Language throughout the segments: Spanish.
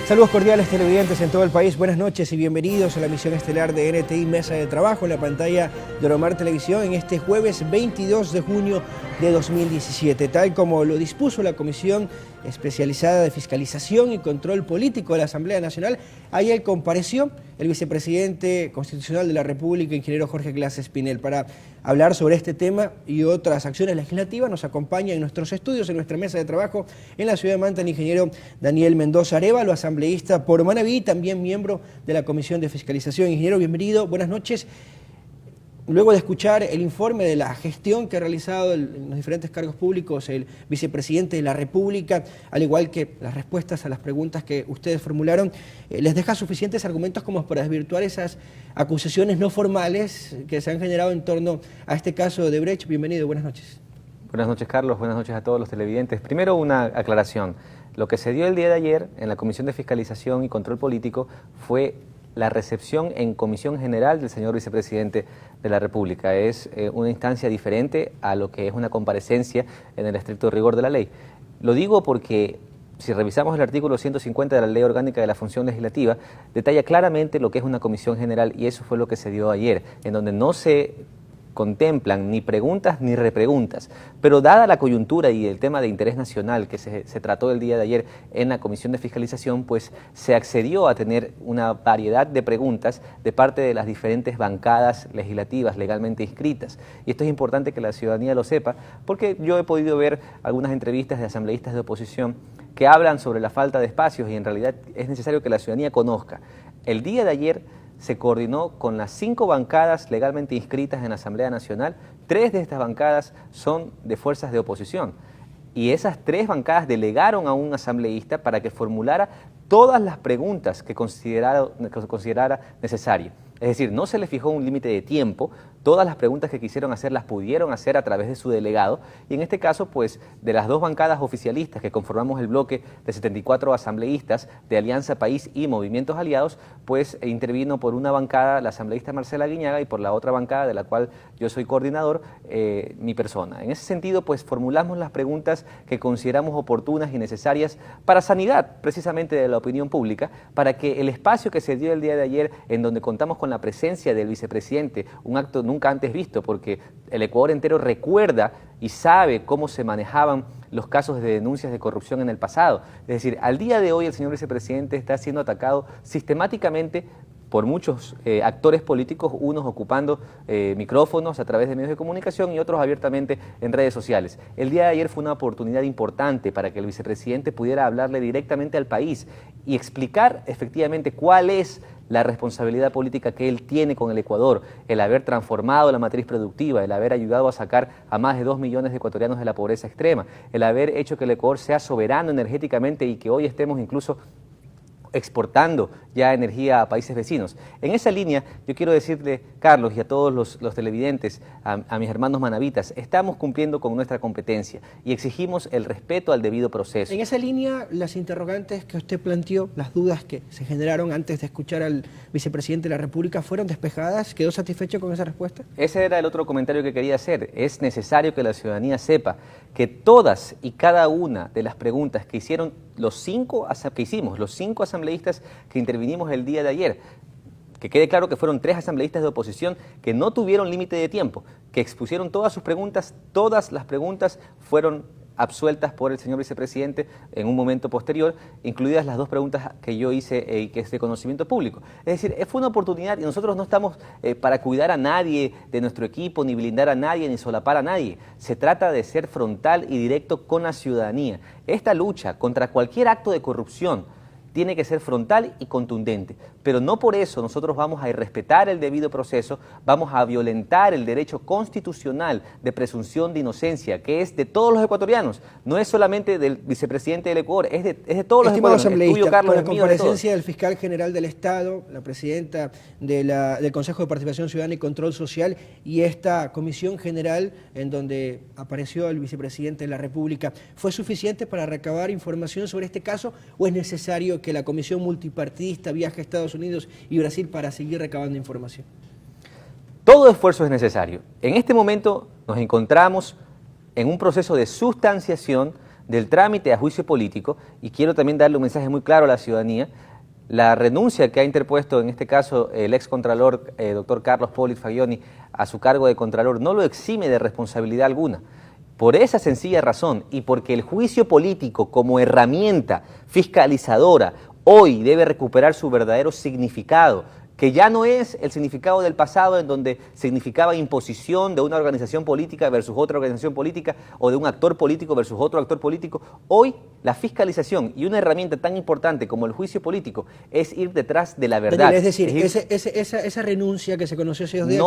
Saludos cordiales televidentes en todo el país, buenas noches y bienvenidos a la emisión estelar de NTI Mesa de Trabajo en la pantalla de Oromar Televisión en este jueves 22 de junio de 2017. Tal como lo dispuso la Comisión Especializada de Fiscalización y Control Político de la Asamblea Nacional, ayer compareció el vicepresidente constitucional de la República, ingeniero Jorge Glass Espinel. Para hablar sobre este tema y otras acciones legislativas nos acompaña en nuestros estudios, en nuestra mesa de trabajo en la ciudad de Manta, el ingeniero Daniel Mendoza Arévalo, asambleísta por Manaví, también miembro de la Comisión de Fiscalización. Ingeniero, bienvenido, buenas noches. Luego de escuchar el informe de la gestión que ha realizado en los diferentes cargos públicos el vicepresidente de la República, al igual que las respuestas a las preguntas que ustedes formularon, ¿les deja suficientes argumentos como para desvirtuar esas acusaciones no formales que se han generado en torno a este caso de Brecht? Bienvenido, buenas noches. Buenas noches, Carlos, buenas noches a todos los televidentes. Primero, una aclaración. Lo que se dio el día de ayer en la Comisión de Fiscalización y Control Político fue la recepción en Comisión General del señor vicepresidente de la República. Es una instancia diferente a lo que es una comparecencia en el estricto rigor de la ley. Lo digo porque si revisamos el artículo 150 de la Ley Orgánica de la Función Legislativa, detalla claramente lo que es una comisión general, y eso fue lo que se dio ayer, en donde no se contemplan ni preguntas ni repreguntas, pero dada la coyuntura y el tema de interés nacional que se trató el día de ayer en la Comisión de Fiscalización, pues se accedió a tener una variedad de preguntas de parte de las diferentes bancadas legislativas legalmente inscritas. Y esto es importante que la ciudadanía lo sepa, porque yo he podido ver algunas entrevistas de asambleístas de oposición que hablan sobre la falta de espacios, y en realidad es necesario que la ciudadanía conozca. El día de ayer se coordinó con las 5 bancadas legalmente inscritas en la Asamblea Nacional. 3 de estas bancadas son de fuerzas de oposición. Y esas 3 bancadas delegaron a un asambleísta para que formulara todas las preguntas que considerara necesario. Es decir, no se le fijó un límite de tiempo, todas las preguntas que quisieron hacer las pudieron hacer a través de su delegado, y en este caso, pues, de las 2 bancadas oficialistas que conformamos el bloque de 74 asambleístas de Alianza País y Movimientos Aliados, pues intervino por una bancada la asambleísta Marcela Guiñaga y por la otra bancada, de la cual yo soy coordinador, mi persona. En ese sentido, pues formulamos las preguntas que consideramos oportunas y necesarias para sanidad, precisamente de la opinión pública, para que el espacio que se dio el día de ayer, en donde contamos con la presencia del vicepresidente, un acto nunca antes visto, porque el Ecuador entero recuerda y sabe cómo se manejaban los casos de denuncias de corrupción en el pasado. Es decir, al día de hoy el señor vicepresidente está siendo atacado sistemáticamente por muchos actores políticos, unos ocupando micrófonos a través de medios de comunicación y otros abiertamente en redes sociales. El día de ayer fue una oportunidad importante para que el vicepresidente pudiera hablarle directamente al país y explicar efectivamente cuál es la responsabilidad política que él tiene con el Ecuador, el haber transformado la matriz productiva, el haber ayudado a sacar a más de 2 millones de ecuatorianos de la pobreza extrema, el haber hecho que el Ecuador sea soberano energéticamente y que hoy estemos incluso exportando ya energía a países vecinos. En esa línea, yo quiero decirle, Carlos, y a todos los televidentes, a mis hermanos manavitas, estamos cumpliendo con nuestra competencia y exigimos el respeto al debido proceso. En esa línea, las interrogantes que usted planteó, las dudas que se generaron antes de escuchar al vicepresidente de la República, ¿fueron despejadas? ¿Quedó satisfecho con esa respuesta? Ese era el otro comentario que quería hacer. Es necesario que la ciudadanía sepa que todas y cada una de las preguntas que hicieron los 5 asambleístas que intervinimos el día de ayer, que quede claro que fueron 3 asambleístas de oposición que no tuvieron límite de tiempo, que expusieron todas sus preguntas, todas las preguntas fueron absueltas por el señor vicepresidente en un momento posterior, incluidas las 2 preguntas que yo hice y que es de conocimiento público. Es decir, fue una oportunidad y nosotros no estamos para cuidar a nadie de nuestro equipo, ni blindar a nadie, ni solapar a nadie. Se trata de ser frontal y directo con la ciudadanía. Esta lucha contra cualquier acto de corrupción tiene que ser frontal y contundente, pero no por eso nosotros vamos a irrespetar el debido proceso, vamos a violentar el derecho constitucional de presunción de inocencia, que es de todos los ecuatorianos, no es solamente del vicepresidente del Ecuador, es de todos los ecuatorianos. Asambleísta, Carlos, con la comparecencia del fiscal general del Estado, la presidenta del Consejo de Participación Ciudadana y Control Social y esta comisión general en donde apareció el vicepresidente de la República, ¿fue suficiente para recabar información sobre este caso o es necesario que la comisión multipartidista viaje a Estados Unidos y Brasil para seguir recabando información? Todo esfuerzo es necesario. En este momento nos encontramos en un proceso de sustanciación del trámite a juicio político, y quiero también darle un mensaje muy claro a la ciudadanía. La renuncia que ha interpuesto en este caso el excontralor doctor Carlos Polit Fagioni a su cargo de contralor no lo exime de responsabilidad alguna. Por esa sencilla razón, y porque el juicio político como herramienta fiscalizadora hoy debe recuperar su verdadero significado, que ya no es el significado del pasado en donde significaba imposición de una organización política versus otra organización política o de un actor político versus otro actor político. Hoy la fiscalización y una herramienta tan importante como el juicio político es ir detrás de la verdad. Es decir, esa renuncia que se conoció hace 2 días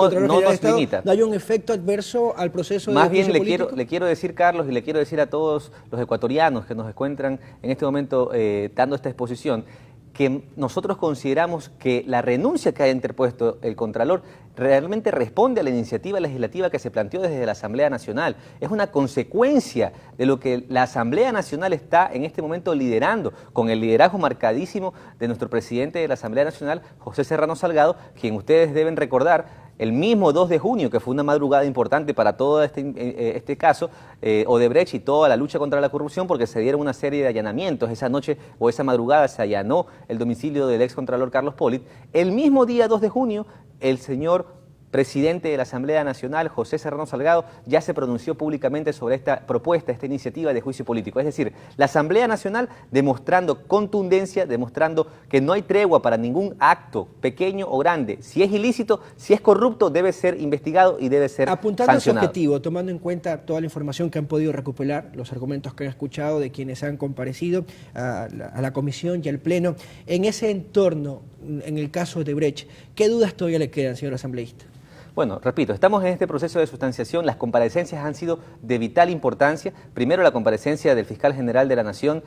no hay un efecto adverso al proceso de juicio político. Más bien le quiero decir, Carlos, y le quiero decir a todos los ecuatorianos que nos encuentran en este momento dando esta exposición, que nosotros consideramos que la renuncia que ha interpuesto el Contralor realmente responde a la iniciativa legislativa que se planteó desde la Asamblea Nacional. Es una consecuencia de lo que la Asamblea Nacional está en este momento liderando, con el liderazgo marcadísimo de nuestro presidente de la Asamblea Nacional, José Serrano Salgado, quien ustedes deben recordar, el mismo 2 de junio, que fue una madrugada importante para todo este caso, Odebrecht y toda la lucha contra la corrupción, porque se dieron una serie de allanamientos. Esa noche o esa madrugada se allanó el domicilio del excontralor Carlos Polit. El mismo día 2 de junio, el señor presidente de la Asamblea Nacional, José Serrano Salgado, ya se pronunció públicamente sobre esta propuesta, esta iniciativa de juicio político. Es decir, la Asamblea Nacional demostrando contundencia, demostrando que no hay tregua para ningún acto, pequeño o grande. Si es ilícito, si es corrupto, debe ser investigado y debe ser apuntando sancionado. A su objetivo, tomando en cuenta toda la información que han podido recuperar, los argumentos que han escuchado de quienes han comparecido a la comisión y al pleno, en ese entorno, en el caso de Odebrecht, ¿qué dudas todavía le quedan, señor asambleísta? Bueno, repito, estamos en este proceso de sustanciación, las comparecencias han sido de vital importancia. Primero la comparecencia del fiscal general de la Nación,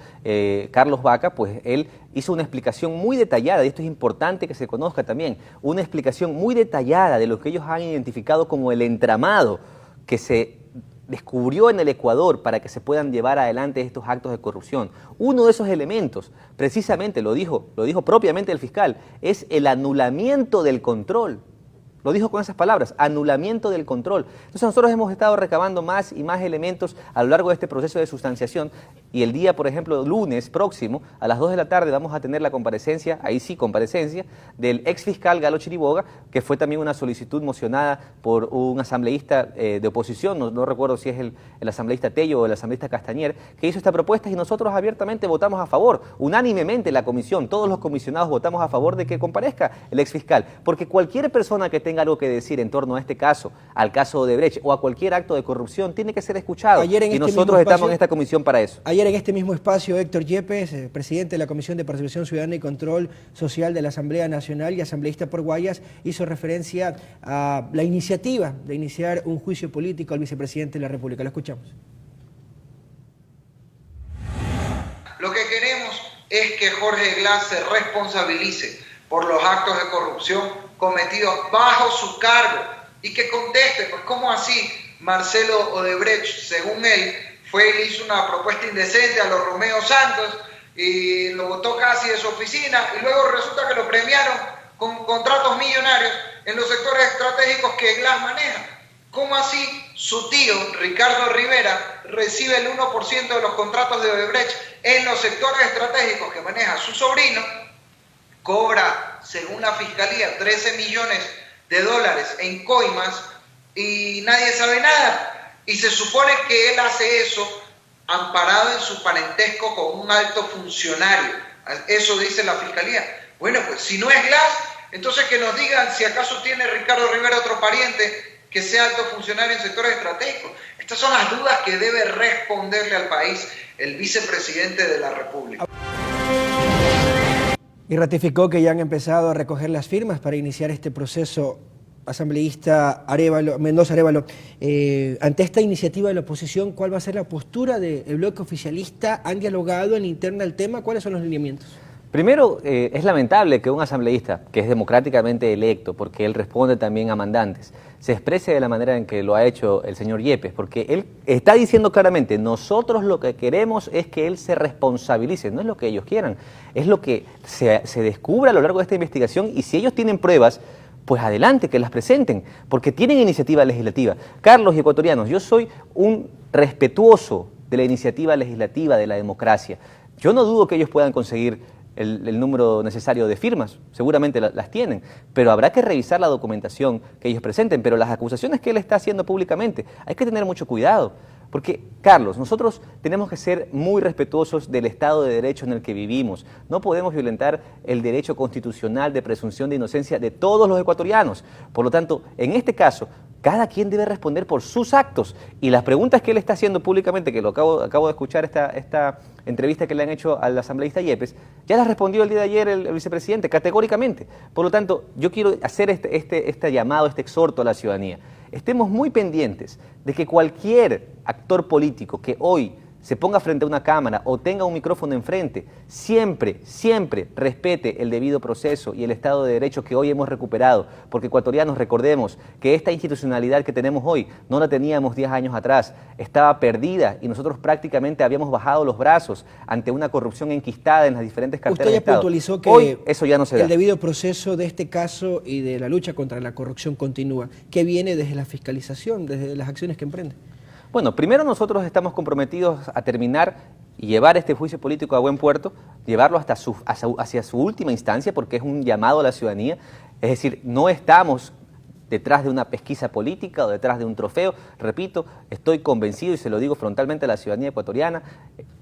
Carlos Vaca, pues él hizo una explicación muy detallada, y esto es importante que se conozca también, una explicación muy detallada de lo que ellos han identificado como el entramado que se descubrió en el Ecuador para que se puedan llevar adelante estos actos de corrupción. Uno de esos elementos, precisamente lo dijo propiamente el fiscal, es el anulamiento del control. Lo dijo con esas palabras, anulamiento del control. Entonces nosotros hemos estado recabando más y más elementos a lo largo de este proceso de sustanciación, y el día, por ejemplo, lunes próximo, a las 2 de la tarde, vamos a tener la comparecencia, ahí sí comparecencia, del exfiscal Galo Chiriboga, que fue también una solicitud mocionada por un asambleísta de oposición, no recuerdo si es el asambleísta Tello o el asambleísta Castañer, que hizo esta propuesta, y nosotros abiertamente votamos a favor, unánimemente la comisión, todos los comisionados votamos a favor de que comparezca el exfiscal, porque cualquier persona que tenga algo que decir en torno a este caso, al caso de Odebrecht o a cualquier acto de corrupción, tiene que ser escuchado, y nosotros estamos en esta comisión para eso. Ayer en este mismo espacio, Héctor Yepes, presidente de la Comisión de Participación Ciudadana y Control Social de la Asamblea Nacional y asambleísta por Guayas, hizo referencia a la iniciativa de iniciar un juicio político al vicepresidente de la República. Lo escuchamos. Lo que queremos es que Jorge Glass se responsabilice por los actos de corrupción cometidos bajo su cargo y que conteste, pues ¿cómo así? Marcelo Odebrecht, según él, hizo una propuesta indecente a los Romeo Santos y lo votó casi de su oficina, y luego resulta que lo premiaron con contratos millonarios en los sectores estratégicos que Glass maneja. ¿Cómo así su tío, Ricardo Rivera, recibe el 1% de los contratos de Odebrecht en los sectores estratégicos que maneja su sobrino? Cobra, según la Fiscalía, $13 millones en coimas y nadie sabe nada. Y se supone que él hace eso amparado en su parentesco con un alto funcionario. Eso dice la Fiscalía. Bueno, pues si no es Glass, entonces que nos digan si acaso tiene Ricardo Rivera otro pariente que sea alto funcionario en sectores estratégicos. Estas son las dudas que debe responderle al país el vicepresidente de la República. Y ratificó que ya han empezado a recoger las firmas para iniciar este proceso. Asambleísta Mendoza Arévalo, ante esta iniciativa de la oposición, ¿cuál va a ser la postura del bloque oficialista? ¿Han dialogado en interna el tema? ¿Cuáles son los lineamientos? Primero, es lamentable que un asambleísta, que es democráticamente electo, porque él responde también a mandantes, se exprese de la manera en que lo ha hecho el señor Yepes, porque él está diciendo claramente, nosotros lo que queremos es que él se responsabilice, no es lo que ellos quieran, es lo que se descubra a lo largo de esta investigación, y si ellos tienen pruebas, pues adelante, que las presenten, porque tienen iniciativa legislativa. Carlos y ecuatorianos, yo soy un respetuoso de la iniciativa legislativa, de la democracia. Yo no dudo que ellos puedan conseguir el número necesario de firmas, seguramente las tienen, pero habrá que revisar la documentación que ellos presenten, pero las acusaciones que él está haciendo públicamente, hay que tener mucho cuidado. Porque, Carlos, nosotros tenemos que ser muy respetuosos del Estado de Derecho en el que vivimos. No podemos violentar el derecho constitucional de presunción de inocencia de todos los ecuatorianos. Por lo tanto, en este caso, cada quien debe responder por sus actos. Y las preguntas que él está haciendo públicamente, que lo acabo de escuchar esta entrevista que le han hecho al asambleísta Yepes, ya las respondió el día de ayer el vicepresidente, categóricamente. Por lo tanto, yo quiero hacer este llamado, este exhorto a la ciudadanía. Estemos muy pendientes de que cualquier actor político que hoy se ponga frente a una cámara o tenga un micrófono enfrente, siempre respete el debido proceso y el Estado de Derecho que hoy hemos recuperado, porque ecuatorianos, recordemos que esta institucionalidad que tenemos hoy no la teníamos 10 años atrás, estaba perdida y nosotros prácticamente habíamos bajado los brazos ante una corrupción enquistada en las diferentes carteras de Estado. Usted ya puntualizó que hoy eso ya no se da. El debido proceso de este caso y de la lucha contra la corrupción continúa. ¿Qué viene desde la fiscalización, desde las acciones que emprende? Bueno, primero nosotros estamos comprometidos a terminar y llevar este juicio político a buen puerto, llevarlo hacia su última instancia, porque es un llamado a la ciudadanía. Es decir, no estamos detrás de una pesquisa política o detrás de un trofeo. Repito, estoy convencido y se lo digo frontalmente a la ciudadanía ecuatoriana,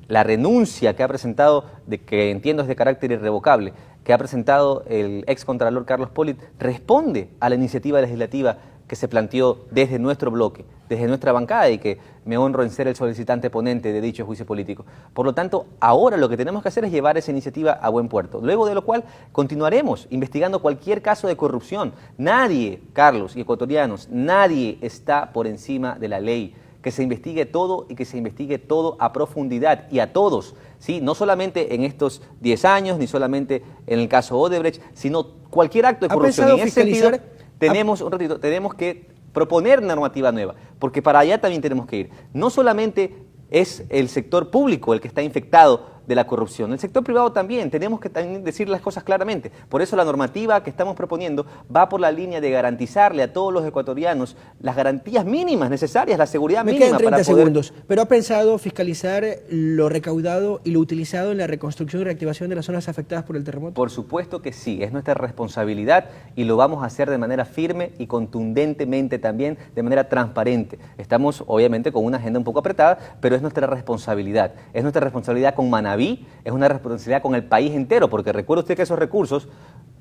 la renuncia que ha presentado, que entiendo es de carácter irrevocable, que ha presentado el excontralor Carlos Polit, responde a la iniciativa legislativa que se planteó desde nuestro bloque, desde nuestra bancada, y que me honro en ser el solicitante ponente de dicho juicio político. Por lo tanto, ahora lo que tenemos que hacer es llevar esa iniciativa a buen puerto, luego de lo cual continuaremos investigando cualquier caso de corrupción. Nadie, Carlos y ecuatorianos, nadie está por encima de la ley. Que se investigue todo y que se investigue todo a profundidad y a todos, ¿sí? No solamente en estos 10 años, ni solamente en el caso Odebrecht, sino cualquier acto de corrupción. ¿Ha pensado en ese sentido, fiscalizar? tenemos que proponer normativa nueva, porque para allá también tenemos que ir. No solamente es el sector público el que está infectado de la corrupción, el sector privado también, tenemos que también decir las cosas claramente. Por eso la normativa que estamos proponiendo va por la línea de garantizarle a todos los ecuatorianos las garantías mínimas necesarias, la seguridad mínima. Me quedan 30 para poder... segundos, pero ¿ha pensado fiscalizar lo recaudado y lo utilizado en la reconstrucción y reactivación de las zonas afectadas por el terremoto? Por supuesto que sí, es nuestra responsabilidad y lo vamos a hacer de manera firme y contundentemente también, de manera transparente. Estamos obviamente con una agenda un poco apretada, pero es nuestra responsabilidad. Es nuestra responsabilidad con Manaví, es una responsabilidad con el país entero, porque recuerde usted que esos recursos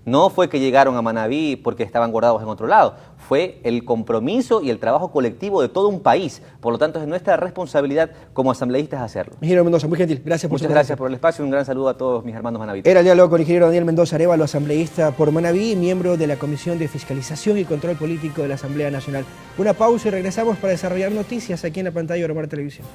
no fue que llegaron a Manaví porque estaban guardados en otro lado, fue el compromiso y el trabajo colectivo de todo un país. Por lo tanto, es nuestra responsabilidad como asambleístas hacerlo. Ingeniero Mendoza, muy gentil, gracias por su Muchas gracias por el espacio y un gran saludo a todos mis hermanos manavitas. Era el diálogo con el ingeniero Daniel Mendoza Arévalo, asambleísta por Manaví, miembro de la Comisión de Fiscalización y Control Político de la Asamblea Nacional. Una pausa y regresamos para desarrollar noticias aquí en la pantalla de Oromar Televisión.